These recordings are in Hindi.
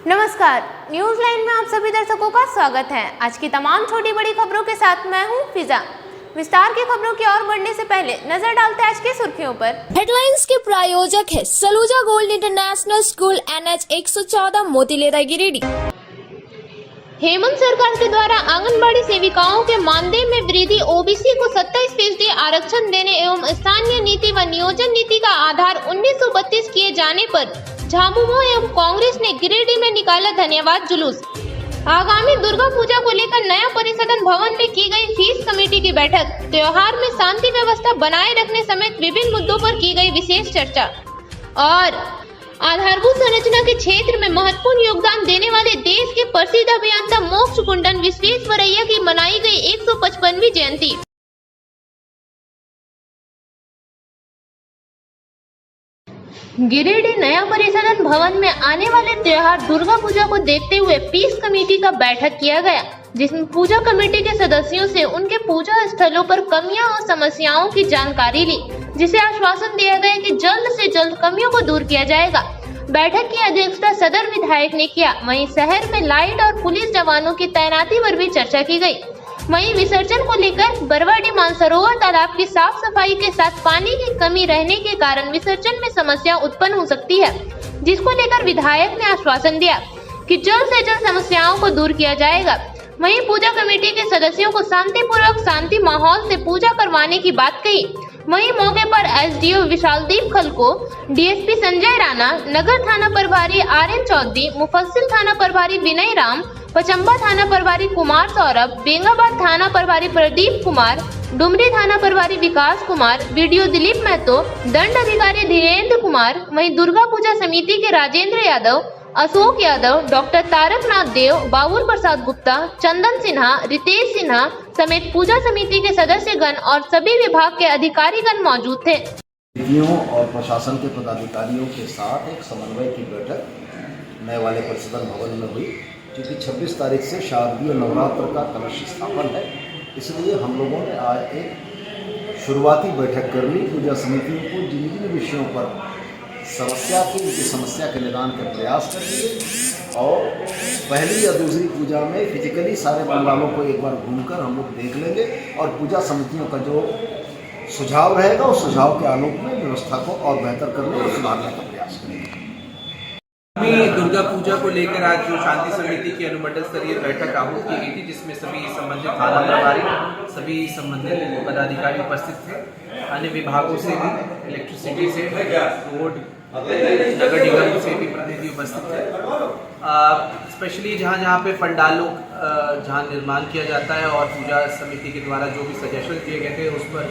नमस्कार, न्यूज लाइन में आप सभी दर्शकों का स्वागत है। आज की तमाम छोटी बड़ी खबरों के साथ मैं हूं फिजा। विस्तार की खबरों की ओर बढ़ने से पहले नजर डालते हैं आज की सुर्खियों पर। हेडलाइंस के प्रायोजक है Saluja gold international school NH 114 Motilera Giridih. Hemant सरकार के द्वारा आंगनबाड़ी सेविकाओं के मानदेय में वृद्धि, ओबीसी को 27% आरक्षण देने एवं स्थानीय नीति व नियोजन नीति का आधार 1932 किए जाने पर झामुमो एवं कांग्रेस ने गिरिडीह में निकाला धन्यवाद जुलूस। आगामी दुर्गा पूजा को लेकर नया परिसदन भवन में की गई फीस कमेटी की बैठक। त्योहार में शांति व्यवस्था बनाए रखने समेत विभिन्न मुद्दों पर की गई विशेष चर्चा। और आधारभूत संरचना के क्षेत्र में महत्वपूर्ण योगदान देने वाले देश के प्रसिद्ध अभियंता मोक्ष कुंडन विश्वेश्वरैया की मनाई गई 155वीं जयंती। गिरिडीह नया परिसदन भवन में आने वाले त्योहार दुर्गा पूजा को देखते हुए पीस कमेटी का बैठक किया गया, जिसमें पूजा कमेटी के सदस्यों से उनके पूजा स्थलों पर कमियां और समस्याओं की जानकारी ली, जिसे आश्वासन दिया गया कि जल्द से जल्द कमियों को दूर किया जाएगा। बैठक की अध्यक्षता सदर विधायक ने किया। वहीं शहर में लाइट और पुलिस जवानों की तैनाती पर भी चर्चा की गई। वहीं विसर्जन को लेकर बरवाडी मानसरोवर तालाब की साफ सफाई के साथ पानी की कमी रहने के कारण विसर्जन में समस्या उत्पन्न हो सकती है, जिसको लेकर विधायक ने आश्वासन दिया कि जल्द से जल्द समस्याओं को दूर किया जाएगा। वहीं पूजा कमेटी के सदस्यों को शांतिपूर्वक शांति माहौल से पूजा करवाने की बात कही। वहीं मौके पर एसडीओ विशालदीप खलको, डीएसपी संजय राणा, नगर थाना प्रभारी RN चौधरी, मुफस्सिल थाना प्रभारी विनय राम, पचम्बा थाना प्रभारी कुमार सौरभ, बेंगाबाद थाना प्रभारी प्रदीप कुमार, डुमरी थाना प्रभारी विकास कुमार, वीडियो दिलीप महतो, दंड अधिकारी धीरेन्द्र कुमार, वहीं दुर्गा पूजा समिति के राजेंद्र यादव, अशोक यादव, डॉक्टर तारकनाथ देव, बाबुल प्रसाद गुप्ता, चंदन सिन्हा, रितेश सिन्हा समेत पूजा समिति के सदस्यगण और सभी विभाग के अधिकारीगण मौजूद थे। और प्रशासन के पदाधिकारियों के साथ एक समन्वय की बैठक नए वाले परिसदन भवन में हुई, क्योंकि 26 तारीख से शारदीय नवरात्र का कलश स्थापन है। इसलिए हम लोगों ने आज एक शुरुआती बैठक कर ली। पूजा समितियों को जिन जिन विषयों पर समस्या थी, उनकी समस्या के निदान के प्रयास कर लिए और पहली या दूसरी पूजा में फिजिकली सारे पंडालों को एक बार घूमकर हम लोग देख लेंगे और पूजा समितियों का जो सुझाव रहेगा उस सुझाव के आलोक में व्यवस्था को और बेहतर करने और सुधारने का प्रयास करेंगे। दुर्गा पूजा को लेकर आज जो शांति समिति की अनुमंडल स्तरीय बैठक आहूत की गई थी, जिसमें सभी संबंधित थाना प्रभारी, सभी संबंधित पदाधिकारी उपस्थित थे। अन्य विभागों से भी, इलेक्ट्रिसिटी से, रोड, नगर निगम से भी प्रतिनिधि उपस्थित थे। स्पेशली जहाँ पे पंडालों जहाँ निर्माण किया जाता है और पूजा समिति के द्वारा जो भी सजेशन दिए गए थे, उस पर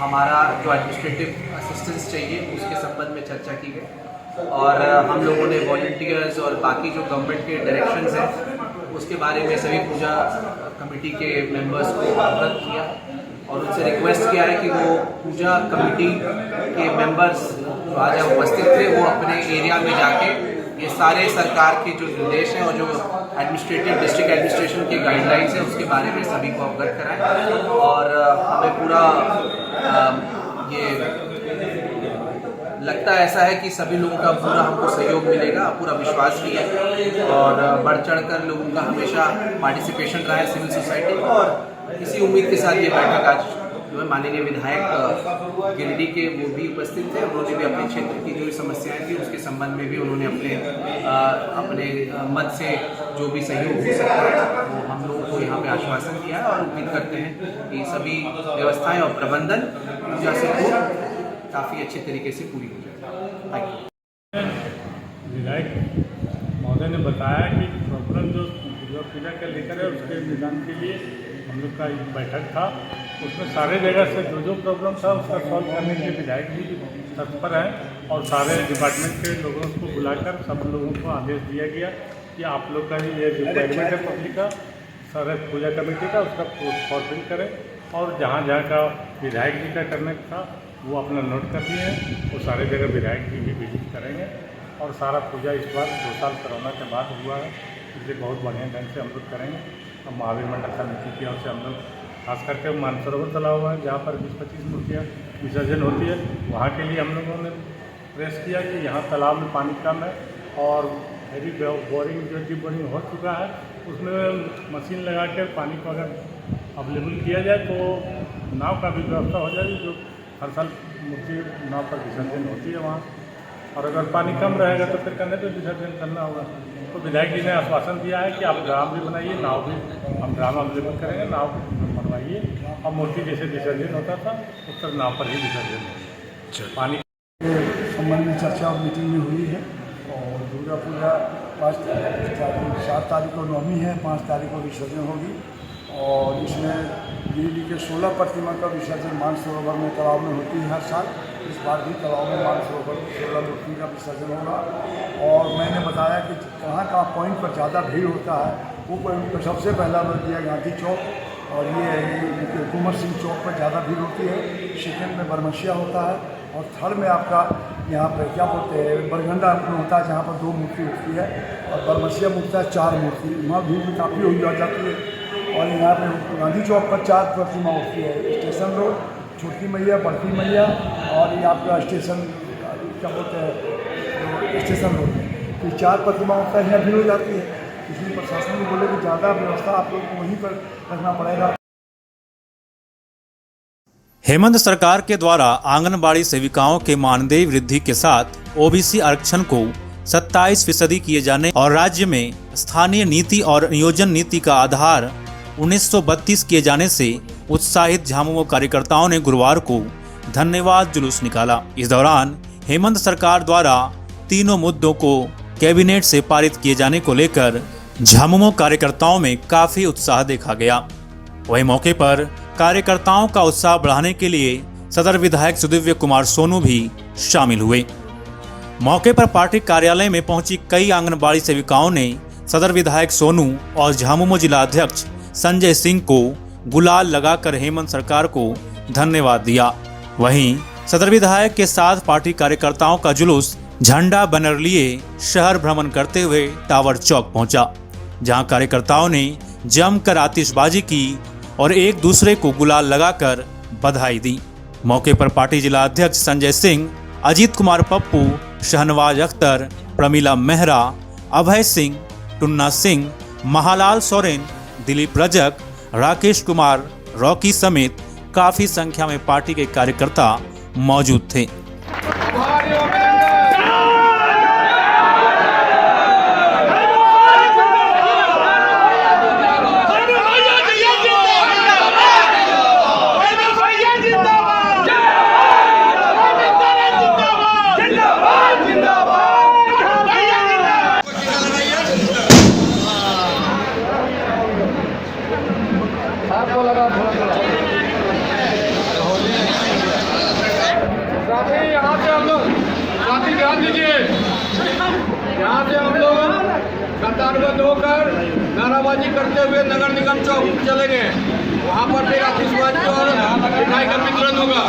हमारा जो एडमिनिस्ट्रेटिव असिस्टेंस चाहिए उसके संबंध में चर्चा की गई और हम लोगों ने वॉलंटियर्स और बाकी जो गवर्नमेंट के डायरेक्शंस हैं उसके बारे में सभी पूजा कमेटी के मेंबर्स को अवगत किया और उनसे रिक्वेस्ट किया है कि वो पूजा कमेटी के मेंबर्स जो आज उपस्थित थे वो अपने एरिया में जाके ये सारे सरकार के जो निर्देश हैं और जो एडमिनिस्ट्रेटिव डिस्ट्रिक्ट एडमिनिस्ट्रेशन के गाइडलाइंस हैं उसके बारे में सभी को अवगत कराएं और हमें पूरा ये लगता ऐसा है कि सभी लोगों का पूरा हमको सहयोग मिलेगा, पूरा विश्वास भी है और बढ़ चढ़कर लोगों का हमेशा पार्टिसिपेशन रहा है सिविल सोसाइटी का और इसी उम्मीद के साथ ये बैठक आज जो है माननीय विधायक गिरिडीह के वो भी उपस्थित थे। उन्होंने भी अपने क्षेत्र की जो समस्याएं थी उसके संबंध में भी उन्होंने अपने मत से जो भी सहयोग हो सकता है वो हम लोगों को यहाँ पे आश्वासन दिया है और उम्मीद करते हैं कि सभी व्यवस्थाएं और प्रबंधन पूजा से काफ़ी अच्छे तरीके से पूरी हो जाए। विधायक महोदय ने बताया कि प्रॉब्लम जो दुर्गा पूजा का लेकर है उसके निदान के लिए हम लोग का एक बैठक था, उसमें सारे जगह से जो प्रॉब्लम था उसका सॉल्व करने के लिए विधायक जी तत्पर हैं और सारे डिपार्टमेंट के लोगों को बुलाकर सब लोगों को आदेश दिया गया कि आप लोग का ये रिक्वायरमेंट है पब्लिक का, सारे पूजा कमेटी का, उसका फॉरवर्ड करें और जहाँ जहाँ का विधायक जी का करने था वो अपना नोट कर लिए हैं। वो सारे जगह विधायक जी भी विजिट करेंगे और सारा पूजा इस बार 2 साल कोरोना के बाद हुआ है, इसलिए बहुत बढ़िया ढंग से हम लोग करेंगे। अब महावीर मंडल समिति की ओर से हम लोग खास करके मानसरोवर तालाब है जहाँ पर 20-25 मूर्तियाँ विसर्जन होती है, वहाँ के लिए हम लोगों ने प्रेस किया कि यहाँ तालाब में पानी कम है और हैवी बोरिंग जो डीप बोरिंग हो चुका है, उसमें मशीन लगा कर पानी को अगर अवेलेबल किया जाए तो नाव का भी व्यवस्था हो जाएगी, जो हर साल मूर्ति नाव पर विसर्जन होती है वहाँ। और अगर पानी कम रहेगा तो फिर करने पर विसर्जन करना होगा। तो विधायक जी ने आश्वासन दिया है कि आप ड्राम भी बनाइए, नाव भी हम ड्राम अवेलेबल करेंगे, नाव बनवाइए और मूर्ति जैसे विसर्जन होता था उस तरह नाव पर ही विसर्जन होगा। पानी के संबंध में चर्चा और मीटिंग में हुई है और दुर्गा पूजा 7 तारीख को नवमी है, 5 तारीख को विसर्जन होगी और इसमें गिरिडीह के 16 प्रतिमा का विसर्जन मानसरोवर में तालाब में होती है हर साल। इस बार भी तालाब में मानसरोवर 16 मूर्ति का विसर्जन होगा। और मैंने बताया कि कहाँ कहाँ पॉइंट पर ज़्यादा भीड़ होता है वो पॉइंट पर सबसे पहला नंबर दिया गांधी चौक, और ये कुंवर सिंह चौक पर ज़्यादा भीड़ होती है। सेकेंड में बरमसिया होता है और थर्ड में आपका यहाँ पर क्या बोलते हैं बरगंडा होता है, जहाँ पर 2 मूर्ति उठती है, और बरमसिया मुड़ता है 4 मूर्ति। वहाँ भीड़ भी काफ़ी हो जाती है। और यहाँ पे गांधी चौक पर 4 प्रतिमा उठती है, स्टेशन रोड, छोटी मैया, बड़की मैया, और ये आपका स्टेशन क्या बोलते हैं स्टेशन रोड में, ये 4 प्रतिमा उठता है, यहाँ भीड़ हो जाती है। इसलिए प्रशासन को बोले कि ज़्यादा व्यवस्था आप लोग को वहीं पर रखना पड़ेगा। हेमंत सरकार के द्वारा आंगनबाड़ी सेविकाओं के मानदेय वृद्धि के साथ ओबीसी आरक्षण को 27% किए जाने और राज्य में स्थानीय नीति और नियोजन नीति का आधार 1932 किए जाने से उत्साहित झामुमो कार्यकर्ताओं ने गुरुवार को धन्यवाद जुलूस निकाला। इस दौरान हेमंत सरकार द्वारा तीनों मुद्दों को कैबिनेट से पारित किए जाने को लेकर झामुमो कार्यकर्ताओं में काफी उत्साह देखा गया। वहीं मौके पर कार्यकर्ताओं का उत्साह बढ़ाने के लिए सदर विधायक सुदिव्य कुमार सोनू भी शामिल हुए। मौके पर पार्टी कार्यालय में पहुंची कई आंगनबाड़ी सेविकाओं ने सदर विधायक सोनू और झामुमो जिला अध्यक्ष संजय सिंह को गुलाल लगाकर हेमंत सरकार को धन्यवाद दिया। वहीं सदर विधायक के साथ पार्टी कार्यकर्ताओं का जुलूस झंडा बैनर लिए शहर भ्रमण करते हुए टावर चौक पहुंचा, जहां कार्यकर्ताओं ने जमकर आतिशबाजी की और एक दूसरे को गुलाल लगाकर बधाई दी। मौके पर पार्टी जिला अध्यक्ष संजय सिंह, अजीत कुमार पप्पू, शहनवाज अख्तर, प्रमीला मेहरा, अभय सिंह, टुन्ना सिंह, महालाल सोरेन, दिलीप रजक, राकेश कुमार, रॉकी समेत काफी संख्या में पार्टी के कार्यकर्ता मौजूद थे। यहाँ से हम लोग साथी ध्यान दीजिए, यहाँ से हम लोग कतारबद्ध होकर नाराबाजी करते हुए नगर निगम चौक चले गए। वहाँ पर फिर आतिशबाजी और मिठाई का वितरण होगा।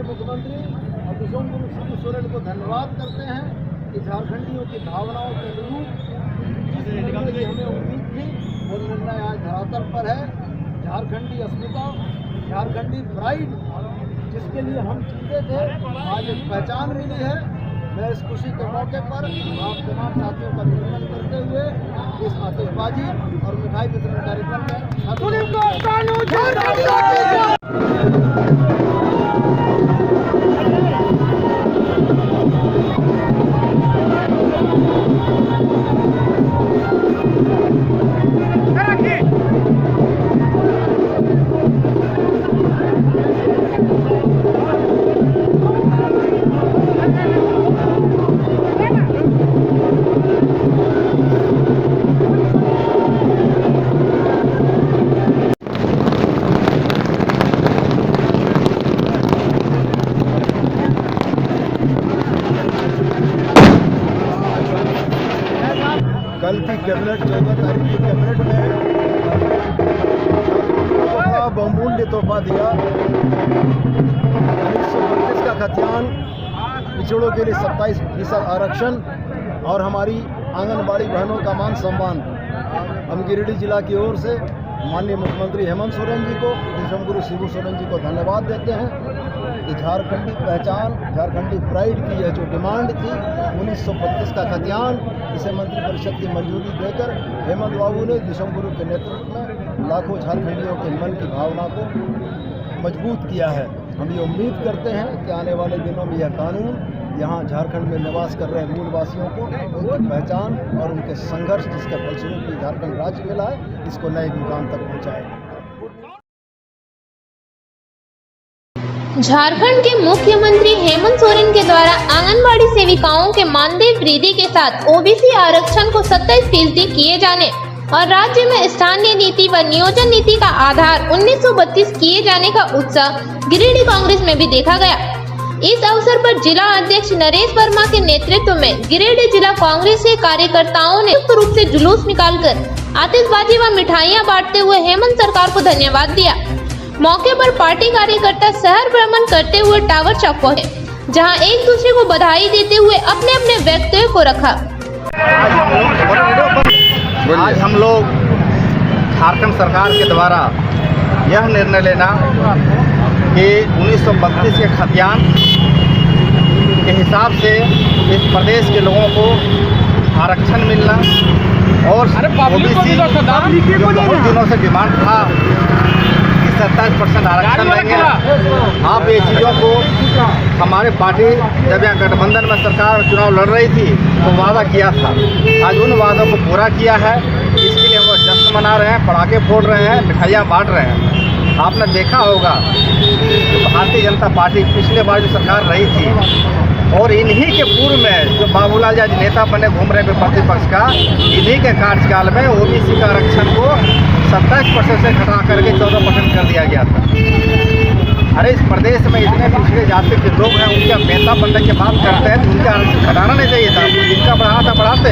मुख्यमंत्री और किशोर कुमार सोरेन को धन्यवाद करते हैं कि झारखंडियों की भावनाओं के अनुरूप जिस निर्णय की हमें उम्मीद थी वो निर्णय आज धरातल पर है। झारखंडी अस्मिता, झारखंडी प्राइड, जिसके लिए हम जीते थे, आज एक पहचान मिली है। मैं इस खुशी के मौके पर आप तमाम साथियों का अभिनंदन करते हुए इस आतिशबाजी और मिठाई वितरण कार्यक्रम में कल की कैबिनेट 14 तारीख की कैबिनेट में बहुमूल्य तोहफा दिया। 1932 का खतियान, पिछड़ों के लिए 27% आरक्षण और हमारी आंगनबाड़ी बहनों का मान सम्मान। हम गिरिडीह जिला की ओर से माननीय मुख्यमंत्री हेमंत सोरेन जी को, विश्वगुरु शिबू सोरेन जी को धन्यवाद देते हैं कि झारखंडी पहचान, झारखंडी प्राइड की यह जो डिमांड थी 1932 का खतियान, इसे मंत्रिपरिषद की मंजूरी देकर हेमंत बाबू ने विश्वगुरु के नेतृत्व में लाखों झारखंडियों के मन की भावना को मजबूत किया है। हम ये उम्मीद करते हैं कि आने वाले दिनों में यह कानून यहाँ झारखंड में निवास कर रहे मूलवासियों को उनकी पहचान और उनके संघर्ष जिसके फलस्वरूप झारखंड राज्य मिला है, इसको नए मुकाम तक पहुँचाएगा। झारखंड के मुख्यमंत्री हेमंत सोरेन के द्वारा आंगनबाड़ी सेविकाओं के मानदेय वृद्धि के साथ ओबीसी आरक्षण को 27% किए जाने और राज्य में स्थानीय नीति व नियोजन नीति का आधार 1932 किए जाने का उत्साह गिरिडीह कांग्रेस में भी देखा गया। इस अवसर पर जिला अध्यक्ष नरेश वर्मा के नेतृत्व में गिरिडीह जिला कांग्रेस के कार्यकर्ताओं ने संयुक्त रूप से जुलूस निकालकर आतिशबाजी व मिठाइयां बांटते हुए हेमंत सरकार को धन्यवाद दिया। मौके पर पार्टी कार्यकर्ता शहर भ्रमण करते हुए टावर चौक पहुंचे, जहां एक दूसरे को बधाई देते हुए अपने अपने वक्तव्य को रखा। आज हम लोग झारखंड सरकार के द्वारा यह निर्णय लेना कि 1932 के खतियान के हिसाब से इस प्रदेश के लोगों को आरक्षण मिलना और ओबीसी जो बहुत दिनों से डिमांड था कि 27% आरक्षण देंगे। आप ये चीज़ों को हमारे पार्टी जब यहाँ गठबंधन में सरकार चुनाव लड़ रही थी तो वादा किया था, आज उन वादों को पूरा किया है। इसके लिए वो जश्न मना रहे हैं, पटाखे फोड़ रहे हैं, मिठाइयाँ बांट रहे हैं। आपने देखा होगा कि भारतीय जनता पार्टी पिछले बार जो सरकार रही थी और इन्हीं के पूर्व में जो बाबूलाल जी आज नेता बने घूम रहे प्रतिपक्ष का, इन्हीं के कार्यकाल में ओबीसी का आरक्षण को 27% से घटा करके 14% कर दिया गया था। अरे इस प्रदेश में इतने पिछड़े जाति के लोग हैं, उनके नेता बनने की बात करते हैं तो उनका आरक्षण घटाना नहीं चाहिए था, जिनका बढ़ाना था बढ़ाते,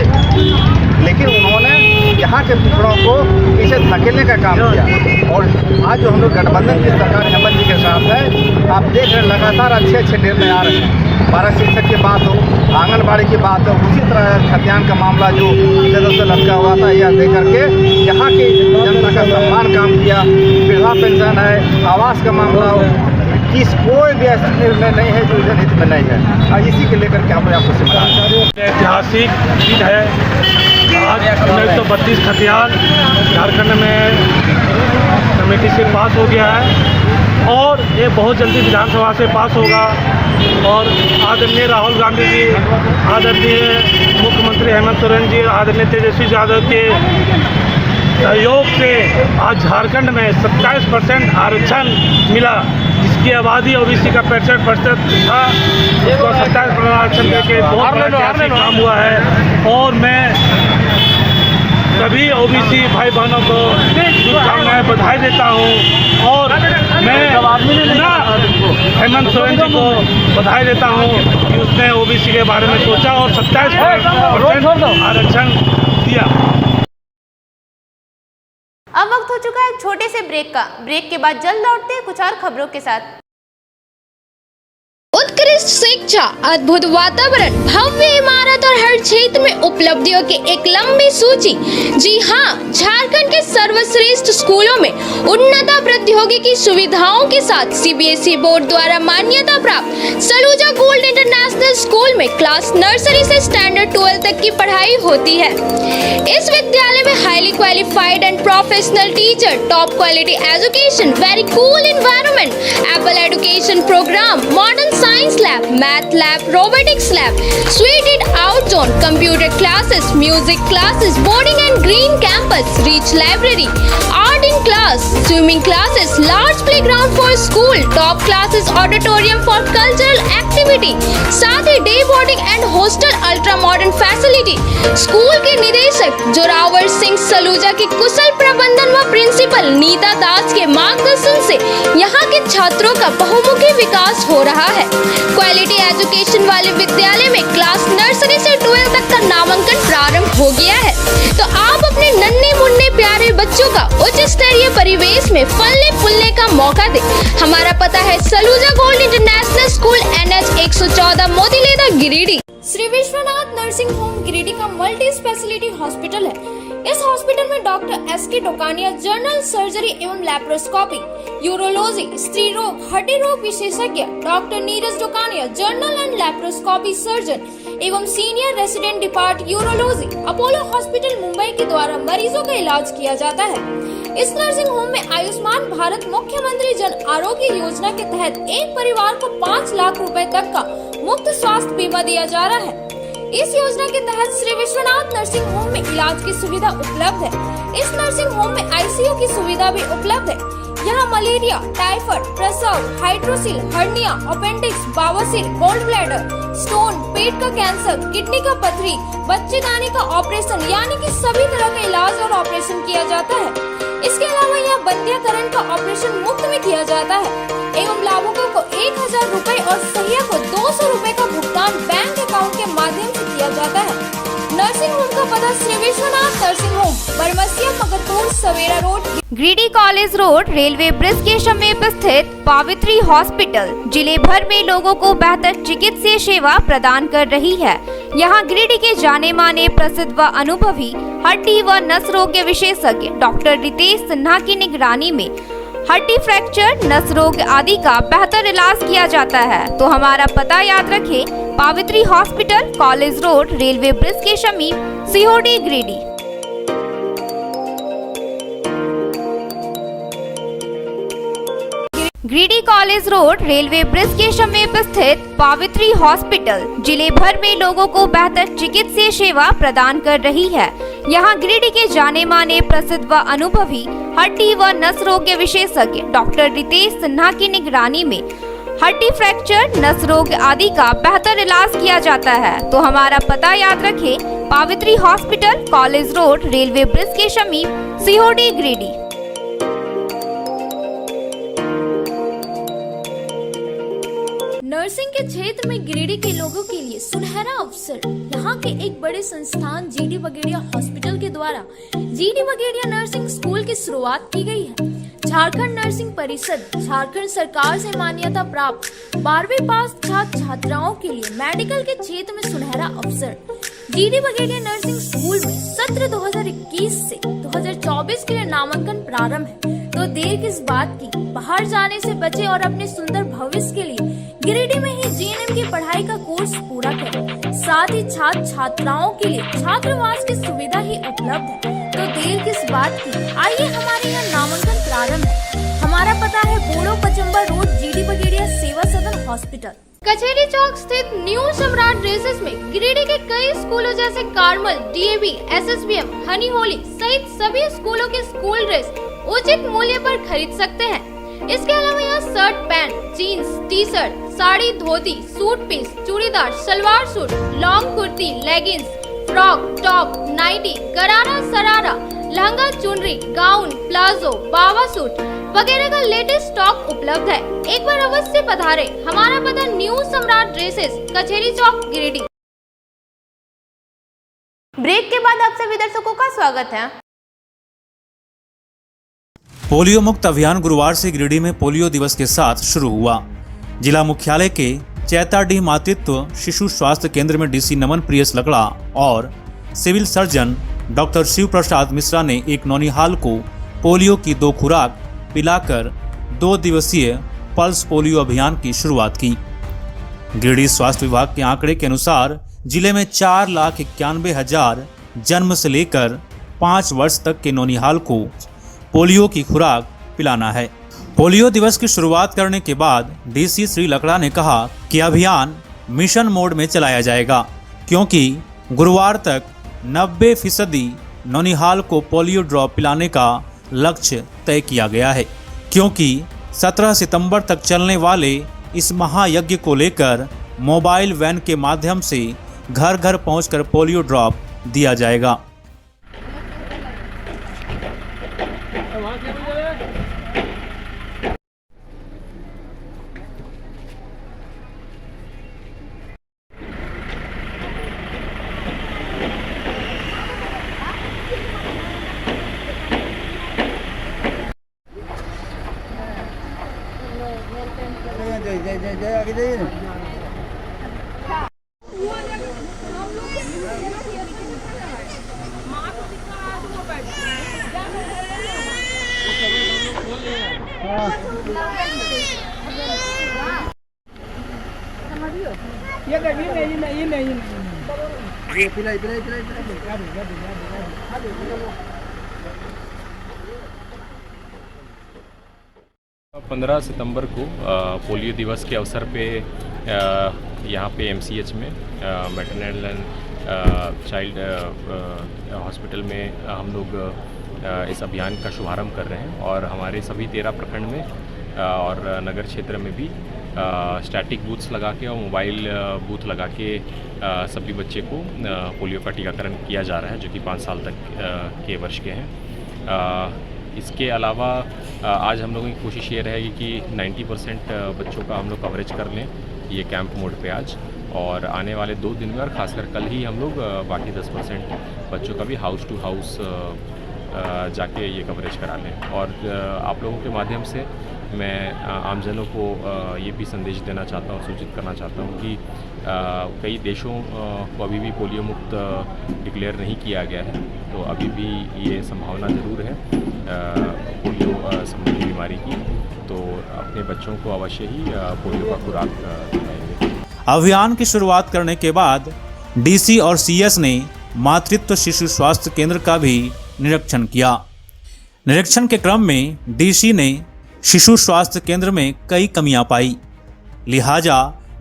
लेकिन उन्होंने यहाँ के पिछड़ों को पीछे धकेलने का काम किया। और आज जो हम लोग गठबंधन की सरकार हेमंत जी के साथ है, आप देख रहे हैं लगातार अच्छे अच्छे निर्णय आ रहे हैं। 12 शिक्षक की बात हो, आंगनबाड़ी की बात हो, उसी तरह खतियान का मामला जो दिनों से लटका हुआ था, यह दे करके यहाँ की जनता का सम्मान काम किया। वृद्धा पेंशन है, आवास का मामला हो, किस कोई भी ऐसा निर्णय नहीं है जो जनहित में नहीं है। इसी के लेकर के हम आपको सिमरा ऐतिहासिक दिन है। आज 1932 खतियान झारखंड में कमेटी से पास हो गया है और ये बहुत जल्दी विधानसभा से पास होगा। और आदरणीय राहुल गांधी जी, आदरणीय मुख्यमंत्री हेमंत सोरेन जी, आदरणीय तेजस्वी यादव के सहयोग से आज झारखंड में 27% आरक्षण मिला, जिसकी आबादी ओबीसी का 65% था, उसको 27% आरक्षण देके बहुत बड़ा काम हुआ है। और मैं सभी ओबीसी भाई बहनों को शुभकामनाएं, बधाई देता हूं और मैं हेमंत सोरेन जी को बधाई देता हूं कि उसने ओबीसी के बारे में सोचा और 27% आरक्षण दिया। अब वक्त हो चुका है एक छोटे से ब्रेक का। ब्रेक के बाद जल्द लौटते हैं कुछ और खबरों के साथ। उत्कृष्ट शिक्षा, अद्भुत वातावरण, भव्य इमारत और हर क्षेत्र में उपलब्धियों की एक लंबी सूची। जी हाँ, झारखंड के सर्वश्रेष्ठ स्कूलों में उन्नत प्रौद्योगिकी सुविधाओं के साथ सीबीएसई बोर्ड द्वारा मान्यता प्राप्त सलूजा गोल्ड इंटरनेशनल स्कूल में क्लास नर्सरी से स्टैंडर्ड 12 तक की पढ़ाई होती है। इस विद्यालय में highly qualified and professional teacher, top quality education, very cool environment, apple education programme, modern science lab, math lab, robotics lab, suited out zone, computer classes, music classes, boarding and green campus, rich library, art in class, swimming classes, large playground for school, top classes, auditorium for cultural activity, साथ ही day boarding and hostel ultra modern facility. School के निदेशक जोरावर सिंह सलूजा के कुशल प्रबंधन व प्रिंसिपल नीता दास के मार्गदर्शन से यहाँ के छात्रों का बहुमुखी विकास हो रहा है। क्वालिटी एजुकेशन वाले विद्यालय में क्लास नर्सरी से 12 तक का नामांकन प्रारंभ हो गया है, तो आप अपने नन्हे मुन्ने प्यारे बच्चों का उच्च स्तरीय परिवेश में फलने फूलने का मौका दें। हमारा पता है Saluja gold international school, NH 114, Motileda, Giridih. Shri Vishwanath nursing home Giridih का मल्टी स्पेशलिटी हॉस्पिटल है। इस हॉस्पिटल में doctor SK Dokania general surgery एवं लैप्रोस्कोपी, यूरोलॉजी, स्त्री रोग, हड्डी रोग विशेषज्ञ, doctor Neeraj Dokania general and laparoscopy surgeon एवं senior resident depart urology, Apollo hospital Mumbai के द्वारा मरीजों का इलाज किया जाता है। इस नर्सिंग होम में आयुष्मान भारत मुख्यमंत्री जन आरोग्य योजना के तहत एक परिवार को 5 लाख रुपए तक का मुफ्त स्वास्थ्य बीमा दिया जा रहा है। इस योजना के तहत श्री विश्वनाथ नर्सिंग होम में इलाज की सुविधा उपलब्ध है। इस नर्सिंग होम में ICU की सुविधा भी उपलब्ध है। यहाँ मलेरिया, टाइफाइड, प्रसव, हाइड्रोसिल, हर्निया, अपेंडिक्स, बवासीर, गोल्ड ब्लैडर, स्टोन, पेट का कैंसर, किडनी का पथरी, बच्चेदानी का ऑपरेशन यानी कि सभी तरह का इलाज और ऑपरेशन किया जाता है। इसके अलावा यहाँ बंध्याकरण का ऑपरेशन मुफ्त में किया जाता है एवं लाभुकों को 1000 रुपए और सहिया को 200 रुपए का भुगतान बैंक अकाउंट के माध्यम से किया जाता है। नर्सिंग होम का पता Shri Vishwanath nursing home, Barmasia, Magarpur, Savera road, Giridih college road, railway bridge के समीप स्थित पावित्री हॉस्पिटल जिले भर में लोगों को बेहतर चिकित्सीय सेवा प्रदान कर रही है। यहाँ गिरिडीह के जाने माने प्रसिद्ध व अनुभवी हड्डी व नस रोग के विशेषज्ञ डॉक्टर रितेश सिन्हा की निगरानी में हड्डी फ्रैक्चर, नस रोग आदि का बेहतर इलाज किया जाता है। तो हमारा पता याद रखें, Pavitri hospital, college road, railway bridge के समीप, Sihodi, Giridih. Giridih college road, railway bridge के समीप स्थित पावित्री हॉस्पिटल जिले भर में लोगों को बेहतर चिकित्सीय सेवा प्रदान कर रही है। यहाँ गिरिडीह के जाने माने प्रसिद्ध व अनुभवी हड्डी व नस रोग के विशेषज्ञ डॉक्टर रितेश सिन्हा की निगरानी में हड्डी फ्रैक्चर, नस रोग आदि का बेहतर इलाज किया जाता है। तो हमारा पता याद रखें, Pavitri hospital, college road, railway bridge के समीप, सीहोडी, गिरिडीह। नर्सिंग के क्षेत्र में गिरिडीह के लोगों के लिए सुनहरा अवसर। यहाँ के एक बड़े संस्थान GD बगेड़िया हॉस्पिटल के द्वारा GD बगेड़िया नर्सिंग स्कूल की शुरुआत की गई है। झारखंड नर्सिंग परिषद झारखंड सरकार से मान्यता प्राप्त 12वीं पास छात्र छात्राओं के लिए मेडिकल के क्षेत्र में सुनहरा अवसर। GD बगेड़िया नर्सिंग स्कूल में सत्र 2021 से 2024 के लिए नामांकन प्रारंभ है। तो देर किस बात की, बाहर जाने से बचे और अपने सुंदर भविष्य के लिए गिरिडीह में ही GNM की पढ़ाई का कोर्स पूरा करें। साथ ही छात्र छात्राओं के लिए छात्रावास की सुविधा ही उपलब्ध है। तो देर किस बात की, आइए हमारे यहाँ नामांकन प्रारंभ है। हमारा पता है बोड़ो पचम्बा रोड, GD बगेड़िया सेवा सदन हॉस्पिटल, कचहरी चौक स्थित न्यू सम्राट ड्रेसेस में गिरिडीह के कई स्कूलों जैसे Carmel, DAV, SSBM, Honey Holi सहित सभी स्कूलों के स्कूल ड्रेस उचित मूल्य पर खरीद सकते हैं। इसके अलावा यहाँ shirt, pant, jeans, T-shirt, sari, dhoti, suit piece, churidar, salwar suit, long kurti, leggings, frock, top, nightie, gharara, sharara, lehenga, चुनरी, गाउन, प्लाजो, बावा सूट वगैरह का लेटेस्ट स्टॉक उपलब्ध है। एक बार अवश्य पधारें। हमारा पता न्यू सम्राट ड्रेसेस, कचहरी चौक, गिरिडीह। ब्रेक के बाद आप सभी दर्शकों का स्वागत है। पोलियो मुक्त अभियान गुरुवार से गिरिडीह में पोलियो दिवस के साथ शुरू हुआ। जिला मुख्यालय के चैताडीह मातृत्व शिशु स्वास्थ्य केंद्र में DC नमन प्रियस लकड़ा और सिविल सर्जन डॉक्टर शिव प्रसाद मिश्रा ने एक नौनिहाल को पोलियो की 2 खुराक पिलाकर 2 दिवसीय पल्स पोलियो अभियान की शुरुआत की। गिरिडीह स्वास्थ्य विभाग के आंकड़े के अनुसार जिले में 4,91,000 जन्म से लेकर 5 वर्ष तक के नौनिहाल को पोलियो की खुराक पिलाना है। पोलियो दिवस की शुरुआत करने के बाद DC श्री लकड़ा ने कहा कि अभियान मिशन मोड में चलाया जाएगा, क्योंकि गुरुवार तक 90% नौनिहाल को पोलियो ड्रॉप पिलाने का लक्ष्य तय किया गया है। क्योंकि 17 सितंबर तक चलने वाले इस महायज्ञ को लेकर मोबाइल वैन के माध्यम से घर घर पहुंचकर पोलियो ड्रॉप दिया जाएगा। पंद्रह सितंबर को पोलियो दिवस के अवसर पे यहाँ पे MCH में मैटरनल एंड चाइल्ड हॉस्पिटल में हम लोग इस अभियान का शुभारंभ कर रहे हैं और हमारे सभी 13 प्रखंड में और नगर क्षेत्र में भी स्टैटिक बूथ्स लगा के और मोबाइल बूथ लगा के सभी बच्चे को पोलियो का टीकाकरण किया जा रहा है जो कि 5 साल तक के वर्ष के हैं। इसके अलावा आज हम लोगों की कोशिश ये रहेगी कि 90% बच्चों का हम लोग कवरेज कर लें ये कैंप मोड पे आज, और आने वाले 2 दिन में और ख़ासकर कल ही हम लोग बाकी 10% बच्चों का भी हाउस टू हाउस जाके ये कवरेज करा लें। और आप लोगों के माध्यम से मैं आमजनों को ये भी संदेश देना चाहता हूँ, सूचित करना चाहता हूँ कि कई देशों को अभी भी पोलियो मुक्त डिक्लेयर नहीं किया गया है, तो अभी भी ये संभावना ज़रूर है पोलियो संबंधी बीमारी की, तो अपने बच्चों को अवश्य ही पोलियो का खुराक दिलाएंगे। अभियान की शुरुआत करने के बाद DC और CS ने मातृत्व शिशु स्वास्थ्य केंद्र का भी निरीक्षण किया। निरीक्षण के क्रम में DC ने शिशु स्वास्थ्य केंद्र में कई कमियां पाई, लिहाजा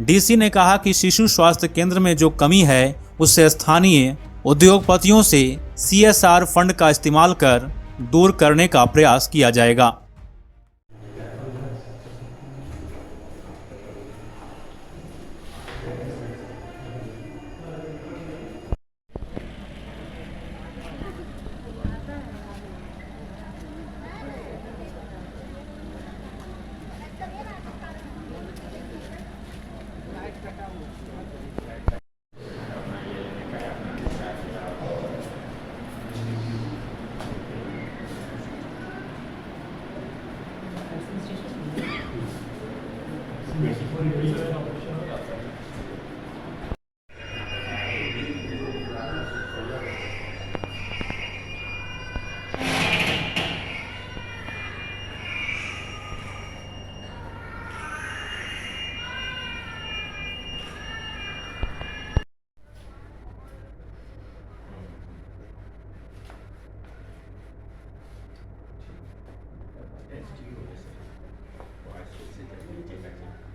DC ने कहा कि शिशु स्वास्थ्य केंद्र में जो कमी है उससे स्थानीय उद्योगपतियों से CSR फंड का इस्तेमाल कर दूर करने का प्रयास किया जाएगा।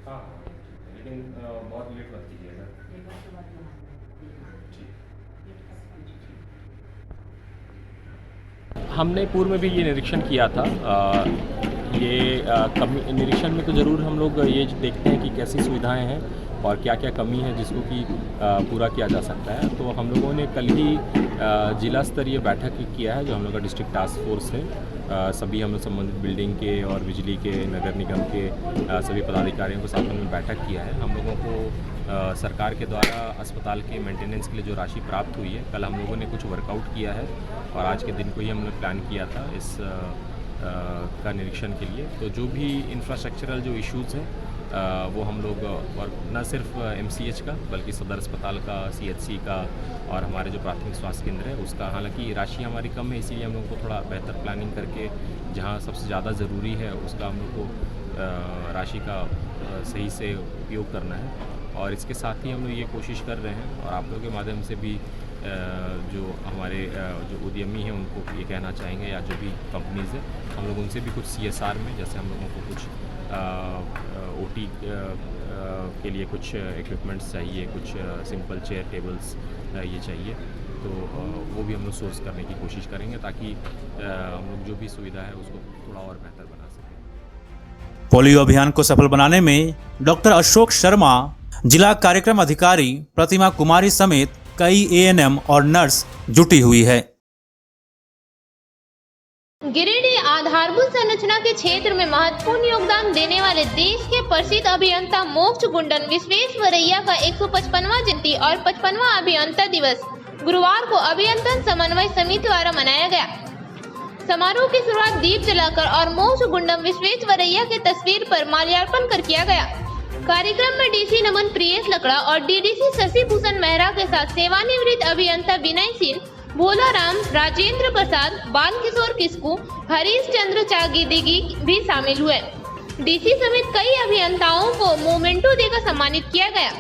हाँ, लेकिन बहुत लेट मत कीजिएगा। हमने पूर्व में भी ये निरीक्षण किया था। निरीक्षण में तो ज़रूर हम लोग ये देखते हैं कि कैसी सुविधाएं हैं और क्या क्या कमी है जिसको कि पूरा किया जा सकता है। तो हम लोगों ने कल ही जिला स्तरीय बैठक किया है जो हम लोग का डिस्ट्रिक्ट टास्क फोर्स है। सभी हम लोग संबंधित बिल्डिंग के और बिजली के, नगर निगम के सभी पदाधिकारियों के साथ हमने बैठक किया है। हम लोगों को सरकार के द्वारा अस्पताल के मेंटेनेंस के लिए जो राशि प्राप्त हुई है, कल हम लोगों ने कुछ वर्कआउट किया है और आज के दिन को ही हमने प्लान किया था इस का निरीक्षण के लिए। तो जो भी इंफ्रास्ट्रक्चरल जो इश्यूज़ हैं वो हम लोग, और न सिर्फ MCH का बल्कि सदर अस्पताल का, CHC का और हमारे जो प्राथमिक स्वास्थ्य केंद्र है उसका, हालांकि राशि हमारी कम है इसीलिए हम लोग को थोड़ा बेहतर प्लानिंग करके जहां सबसे ज़्यादा ज़रूरी है उसका हम लोग को राशि का सही से उपयोग करना है। और इसके साथ ही हम लोग ये कोशिश कर रहे हैं और आप लोगों के माध्यम से भी जो हमारे जो उद्यमी हैं उनको ये कहना चाहेंगे या जो भी कंपनीज़ है, हम लोग उनसे भी कुछ CSR में, जैसे हम लोगों को कुछ OT के लिए कुछ इक्विपमेंट्स चाहिए, कुछ सिंपल चेयर टेबल्स ये चाहिए, तो वो भी हम लोग सोर्स करने की कोशिश करेंगे ताकि हम लोग जो भी सुविधा है उसको थोड़ा और बेहतर बना सकें। पोलियो अभियान को सफल बनाने में डॉक्टर अशोक शर्मा, जिला कार्यक्रम अधिकारी प्रतिमा कुमारी समेत कई ANM और नर्स जुटी हुई है। गिरिडीह आधारभूत संरचना के क्षेत्र में महत्वपूर्ण योगदान देने वाले देश के प्रसिद्ध अभियंता मोक्ष गुंडन विश्वेश्वरैया का 155वां जयंती और 55वां अभियंता दिवस गुरुवार को अभियंत्रण समन्वय समिति द्वारा मनाया गया। समारोह की शुरुआत दीप जलाकर और मोक्ष गुंडम विश्वेश्वरैया की तस्वीर पर माल्यार्पण कर किया गया। कार्यक्रम में डीसी नमन प्रियेश लकड़ा और डीडीसी शशि भूषण मेहरा के साथ सेवानिवृत्त अभियंता विनय सिंह, भोलाराम, राजेंद्र प्रसाद, बाल किशोर किस्कू, हरीश चंद्र चागिदिगी भी शामिल हुए। डीसी समेत कई अभियंताओं को मोमेंटो देकर सम्मानित किया गया।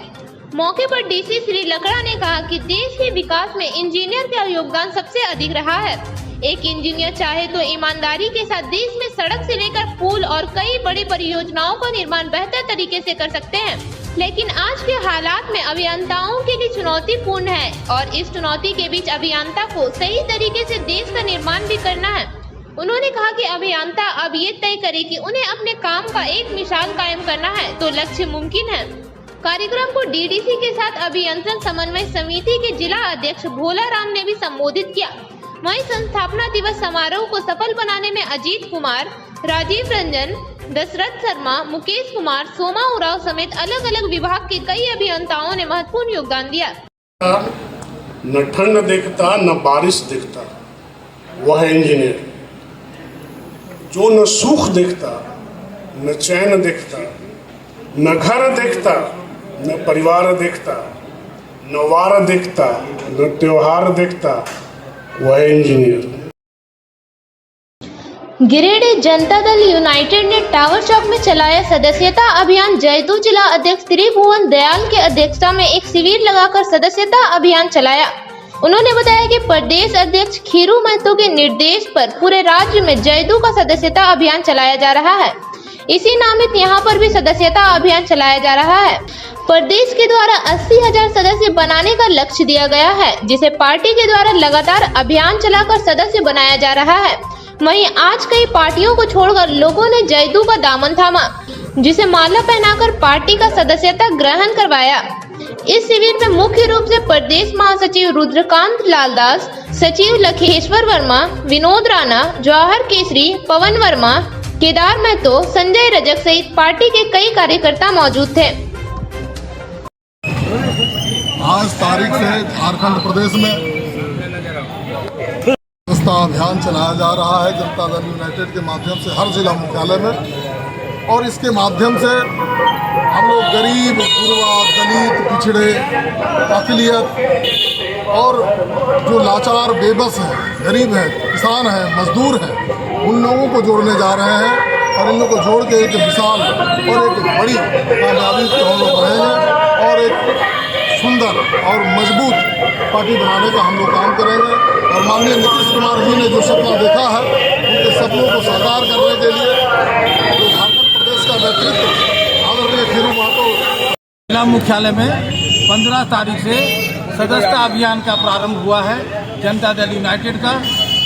मौके पर डीसी श्री लकड़ा ने कहा कि देश के विकास में इंजीनियर का योगदान सबसे अधिक रहा है। एक इंजीनियर चाहे तो ईमानदारी के साथ देश में सड़क से लेकर पुल और कई बड़ी परियोजनाओं का निर्माण बेहतर तरीके से कर सकते हैं, लेकिन आज के हालात में अभियंताओं के लिए चुनौतीपूर्ण है और इस चुनौती के बीच अभियंता को सही तरीके से देश का निर्माण भी करना है। उन्होंने कहा कि अभियंता अब ये तय करे कि उन्हें अपने काम का एक मिसाल कायम करना है तो लक्ष्य मुमकिन है। कार्यक्रम को डीडीसी के साथ अभियंत्रण समन्वय समिति के जिला अध्यक्ष भोलाराम ने भी संबोधित किया। वहीं संस्थापना दिवस समारोह को सफल बनाने में अजीत कुमार, राजीव रंजन, दशरथ शर्मा, मुकेश कुमार, सोमा उराव समेत अलग अलग विभाग के कई अभियंताओं ने महत्वपूर्ण योगदान दिया। न ठंड दिखता न बारिश दिखता, वह इंजीनियर जो न सुख दिखता न चैन दिखता, न घर दिखता न परिवार दिखता, न वार दिखता न त्योहार दिखता, वह इंजीनियर। गिरिडीह जनता दल यूनाइटेड ने टावर चौक में चलाया सदस्यता अभियान। जयतू जिला अध्यक्ष त्रिभुवन दयाल के अध्यक्षता में एक शिविर लगाकर सदस्यता अभियान चलाया। उन्होंने बताया कि प्रदेश अध्यक्ष खीरू महतो के निर्देश पर पूरे राज्य में जयतू का सदस्यता अभियान चलाया जा रहा है। इसी नामित यहाँ पर भी सदस्यता अभियान चलाया जा रहा है। प्रदेश के द्वारा 80,000 सदस्य बनाने का लक्ष्य दिया गया है, जिसे पार्टी के द्वारा लगातार अभियान चलाकर सदस्य बनाया जा रहा है। वहीं आज कई पार्टियों को छोड़कर लोगों ने जयतू का दामन थामा, जिसे माला पहनाकर पार्टी का सदस्यता ग्रहण करवाया। इस शिविर में मुख्य रूप से प्रदेश महासचिव रुद्रकांत लालदास, सचिव लखेश्वर वर्मा, विनोद राणा, जवाहर केसरी, पवन वर्मा, केदार महतो, संजय रजक सहित पार्टी के कई कार्यकर्ता मौजूद थे। आज तारीख से झारखंड प्रदेश में सदस्यता अभियान चलाया जा रहा है जनता दल यूनाइटेड के माध्यम से हर जिला मुख्यालय में, और इसके माध्यम से हम लोग गरीब, गुरबा, दलित, पिछड़े, अक़लियत और जो लाचार, बेबस हैं, गरीब हैं, किसान हैं, मजदूर हैं, उन लोगों को जोड़ने जा रहे हैं और इन लोगों को जोड़ के एक विशाल और एक बड़ी कामयाबी को हम लोग रहेंगे और एक सुंदर और मजबूत पार्टी बनाने का हम लोग काम करेंगे। और माननीय नीतीश कुमार जी ने जो सपना देखा है, उनके सपनों को साकार करने के लिए जो झारखंड प्रदेश का नेतृत्व आदरणीय खीरू महतो जिला मुख्यालय में 15 तारीख से सदस्यता अभियान का प्रारंभ हुआ है जनता दल यूनाइटेड का,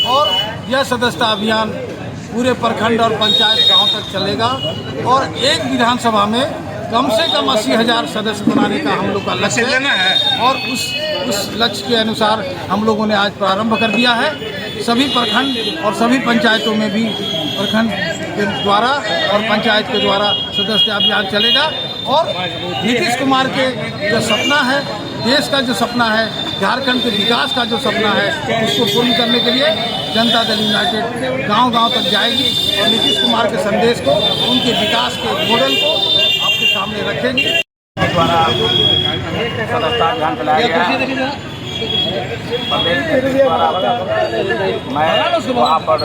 और यह सदस्यता अभियान पूरे प्रखंड और पंचायत गांव तक चलेगा और एक विधानसभा में कम से कम 80,000 सदस्य बनाने का हम लोग का लक्ष्य है और उस लक्ष्य के अनुसार हम लोगों ने आज प्रारंभ कर दिया है। सभी प्रखंड और सभी पंचायतों में भी प्रखंड के द्वारा और पंचायत के द्वारा सदस्यता अभियान चलेगा और नीतीश कुमार के जो सपना है, देश का जो सपना है, झारखंड के विकास का जो सपना है, उसको पूर्ण करने के लिए जनता दल यूनाइटेड गांव-गांव तक जाएगी और नीतीश कुमार के संदेश को, उनके विकास के मॉडल को आपके सामने रखेंगे। द्वारा सदस्यता अभियान चलाया गया है। मैं वहाँ पर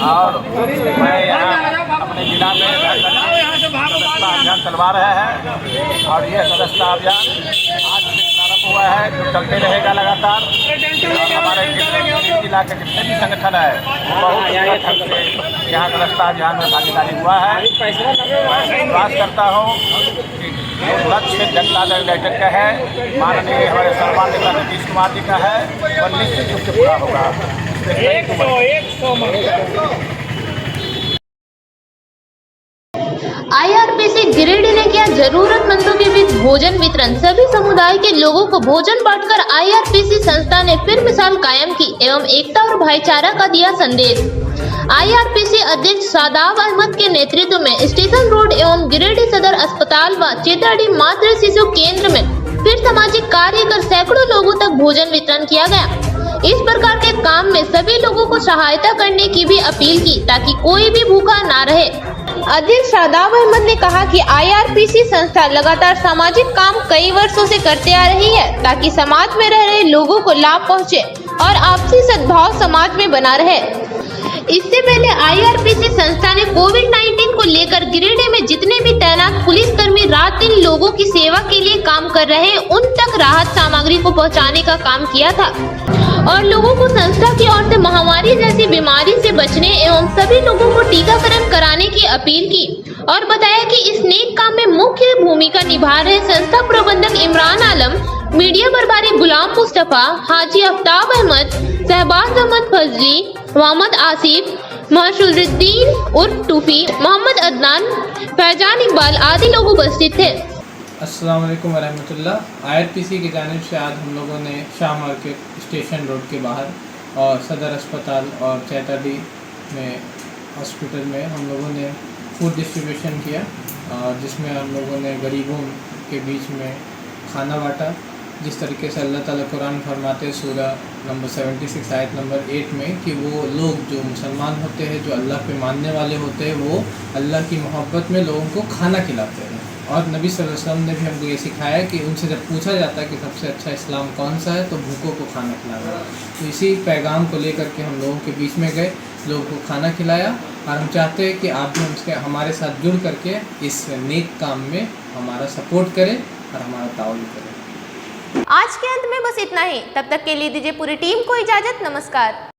और मैं यहाँ अपने जिला में सदस्यता अभियान चलवा रहे हैं और यह सदस्यता अभियान आज से प्रारंभ हुआ है, जो चलते रहेगा लगातार। और हमारे जिला के जितने भी संगठन है, बहुत ढंग से यहाँ सदस्यता अभियान में भागीदारी हुआ है। मैं विश्वास करता हूँ कि लक्ष्य जनता दल यूनाइटेड का है, माननीय हमारे सम्मानित नेता नीतीश कुमार जी का है, और निश्चित रूप से पूरा होगा। 100 IRPC गिरिडीह ने किया जरूरतमंदों के बीच भोजन वितरण। सभी समुदाय के लोगों को भोजन बांटकर IRPC संस्था ने फिर मिसाल कायम की एवं एकता और भाईचारा का दिया संदेश। IRPC अध्यक्ष शादाब अहमद के नेतृत्व में स्टेशन रोड एवं गिरिडीह सदर अस्पताल व चेताड़ी मातृ शिशु केंद्र में फिर सामाजिक कार्य कर सैकड़ों लोगों तक भोजन वितरण किया गया। इस प्रकार के काम में सभी लोगों को सहायता करने की भी अपील की ताकि कोई भी भूखा ना रहे। अध्यक्ष शादाब अहमद ने कहा कि IRPC संस्था लगातार सामाजिक काम कई वर्षों से करते आ रही है ताकि समाज में रह रहे लोगों को लाभ पहुंचे और आपसी सद्भाव समाज में बना रहे। इससे पहले IRPC संस्था ने कोविड-19 को लेकर गिरिडीह में जितने भी तैनात पुलिसकर्मी रात दिन लोगों की सेवा के लिए काम कर रहे उन तक राहत सामग्री को पहुंचाने का काम किया था और लोगों को संस्था की ओर से महामारी जैसी बीमारी से बचने एवं सभी लोगों को टीकाकरण कराने की अपील की और बताया कि इस नेक काम में मुख्य भूमिका निभा रहे संस्था प्रबंधक इमरान आलम, मीडिया प्रभारी गुलाम मुस्तफा, हाजी आफ्ताब अहमद, शहबाज अहमद फजली, मोहम्मद आसिफ, महशूरुद्दीन उर्फ टूफी, मोहम्मद अदनान, फैजान इकबाल आदि लोग उपस्थित थे। अस्सलाम वालेकुम वरहमतुल्लाह। IRPC की जानिब से आज हम लोगों ने शाह मार्केट स्टेशन रोड के बाहर और सदर अस्पताल और चैताडी में हॉस्पिटल में हम लोगों ने फूड डिस्ट्रीब्यूशन किया और जिसमें हम लोगों ने गरीबों के बीच में खाना बांटा। जिस तरीके से अल्लाह ताला कुरान फरमाते सूरा नंबर 76 आयत नंबर 8 में कि वो लोग जो मुसलमान होते हैं, जो अल्लाह पे मानने वाले होते हैं, वो अल्लाह की मोहब्बत में लोगों को खाना खिलाते हैं। और नबी सल्लल्लाहु अलैहि वसल्लम ने भी हमको ये सिखाया कि उनसे जब पूछा जाता है कि सबसे अच्छा इस्लाम कौन सा है, तो भूखों को खाना खिलाना। तो इसी पैगाम को लेकर के हम लोगों के बीच में गए, लोगों को खाना खिलाया और हम चाहते हैं कि आप भी हमसे हमारे साथ जुड़ करके इस नेक काम में हमारा सपोर्ट करें और हमारा ताउन करें। आज के अंत में बस इतना ही। तब तक के लिए दीजिए पूरी टीम को इजाजत। नमस्कार।